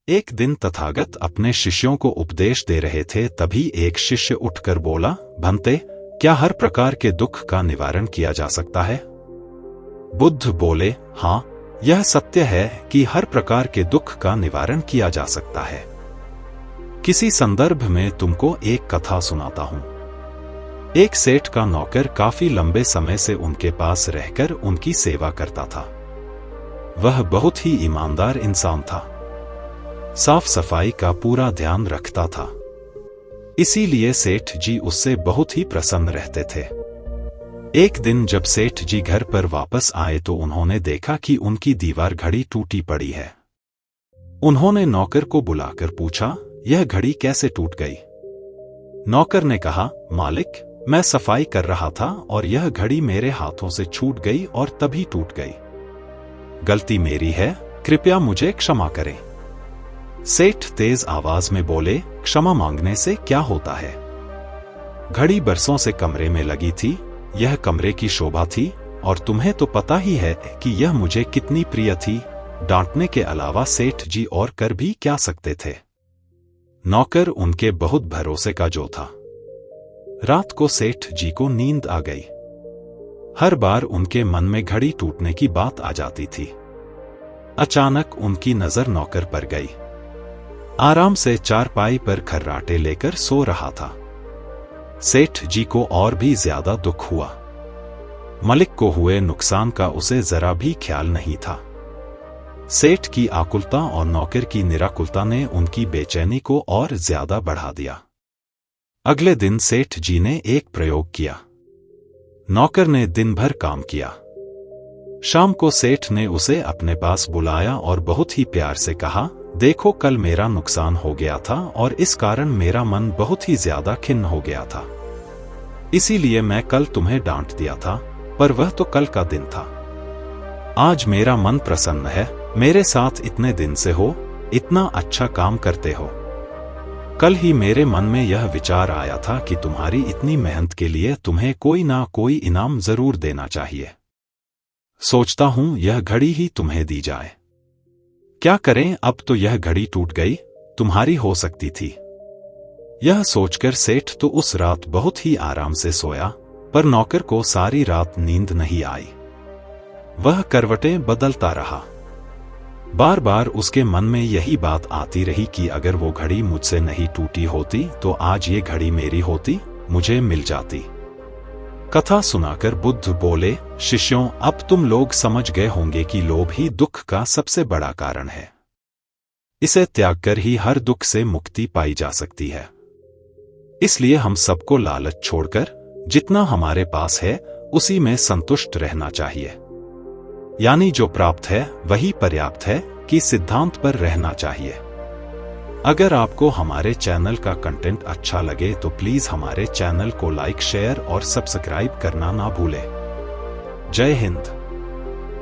एक दिन तथागत अपने शिष्यों को उपदेश दे रहे थे, तभी एक शिष्य उठकर बोला, भंते, क्या हर प्रकार के दुख का निवारण किया जा सकता है? बुद्ध बोले, हाँ, यह सत्य है कि हर प्रकार के दुख का निवारण किया जा सकता है। किसी संदर्भ में तुमको एक कथा सुनाता हूं। एक सेठ का नौकर काफी लंबे समय से उनके पास रहकर उनकी सेवा करता था। वह बहुत ही ईमानदार इंसान था, साफ सफाई का पूरा ध्यान रखता था। इसीलिए सेठ जी उससे बहुत ही प्रसन्न रहते थे। एक दिन जब सेठ जी घर पर वापस आए तो उन्होंने देखा कि उनकी दीवार घड़ी टूटी पड़ी है। उन्होंने नौकर को बुलाकर पूछा, यह घड़ी कैसे टूट गई? नौकर ने कहा, मालिक, मैं सफाई कर रहा था और यह घड़ी मेरे हाथों से छूट गई और तभी टूट गई। गलती मेरी है, कृपया मुझे क्षमा करें। सेठ तेज आवाज में बोले, क्षमा मांगने से क्या होता है? घड़ी बरसों से कमरे में लगी थी, यह कमरे की शोभा थी और तुम्हें तो पता ही है कि यह मुझे कितनी प्रिय थी। डांटने के अलावा सेठ जी और कर भी क्या सकते थे? नौकर उनके बहुत भरोसे का जो था। रात को सेठ जी को नींद आ गई। हर बार उनके मन में घड़ी टूटने की बात आ जाती थी। अचानक उनकी नजर नौकर पर गई। आराम से चारपाई पर खर्राटे लेकर सो रहा था। सेठ जी को और भी ज्यादा दुख हुआ। मलिक को हुए नुकसान का उसे जरा भी ख्याल नहीं था। सेठ की आकुलता और नौकर की निराकुलता ने उनकी बेचैनी को और ज्यादा बढ़ा दिया। अगले दिन सेठ जी ने एक प्रयोग किया। नौकर ने दिन भर काम किया। शाम को सेठ ने उसे अपने पास बुलाया और बहुत ही प्यार से कहा, देखो, कल मेरा नुकसान हो गया था और इस कारण मेरा मन बहुत ही ज्यादा खिन्न हो गया था। इसीलिए मैं कल तुम्हें डांट दिया था, पर वह तो कल का दिन था। आज मेरा मन प्रसन्न है, मेरे साथ इतने दिन से हो, इतना अच्छा काम करते हो। कल ही मेरे मन में यह विचार आया था कि तुम्हारी इतनी मेहनत के लिए तुम्हें कोई ना कोई इनाम जरूर देना चाहिए। सोचता हूं यह घड़ी ही तुम्हें दी जाए। क्या करें, अब तो यह घड़ी टूट गई, तुम्हारी हो सकती थी। यह सोचकर सेठ तो उस रात बहुत ही आराम से सोया, पर नौकर को सारी रात नींद नहीं आई। वह करवटें बदलता रहा। बार बार उसके मन में यही बात आती रही कि अगर वो घड़ी मुझसे नहीं टूटी होती तो आज ये घड़ी मेरी होती, मुझे मिल जाती। कथा सुनाकर बुद्ध बोले, शिष्यों, अब तुम लोग समझ गए होंगे कि लोभ ही दुख का सबसे बड़ा कारण है। इसे त्याग कर ही हर दुख से मुक्ति पाई जा सकती है। इसलिए हम सबको लालच छोड़कर जितना हमारे पास है उसी में संतुष्ट रहना चाहिए। यानी जो प्राप्त है वही पर्याप्त है कि सिद्धांत पर रहना चाहिए। अगर आपको हमारे चैनल का कंटेंट अच्छा लगे तो प्लीज हमारे चैनल को लाइक, शेयर और सब्सक्राइब करना ना भूलें। जय हिंद।